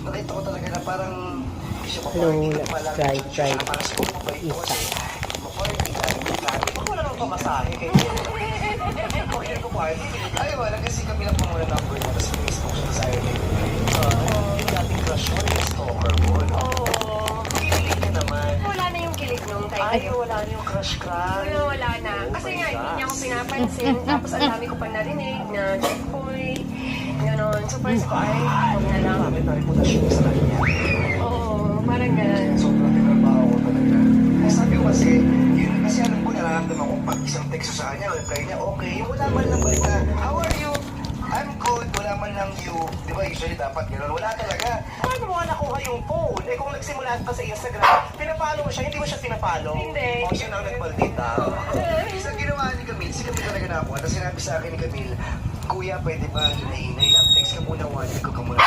nakita ko talaga na parang Hello, let's try isa. wala nang pamasahe kayo. Okay ko party. Ay, wala kasi kami lang pamula number niya. Tapos Facebook siya sa akin. Yung dating crush mo, yung stalker mo. Kinilig ka naman. Wala na yung kilig nung time. Ay, wala na yung crush-crush. Wala na. Kasi nga, hindi niya ako pinapansin. Tapos ang dami ko pa narinig na checkpoint. Ganon. So, parang ko, ay, huwag na lang. Bakit na reputasyon mo sa kanya? Oo, parang ganon. Sobrang tinrabaho ko talaga. Ay, sabi ko kasi, yun kasi alam ko, nararamdaman ko pag isang text sa kanya, reply niya, okay, wala man lang balik na, how are you? I'm good, wala man lang you. Di ba, usually dapat gano'n. Wala talaga. Paano mo nakuha yung phone? Eh, kung nagsimulan pa sa Instagram, pinapalo mo siya, hindi mo siya pinapalo. Hindi. O, siya nang nagpaldita. Sa ginawa ni Camille, si Camille talaga nakuha. Tapos sinabi sa akin ni Camille, Kuya, pwede ba, hinahinay lang. Text ka muna, 1 week ko ka muna.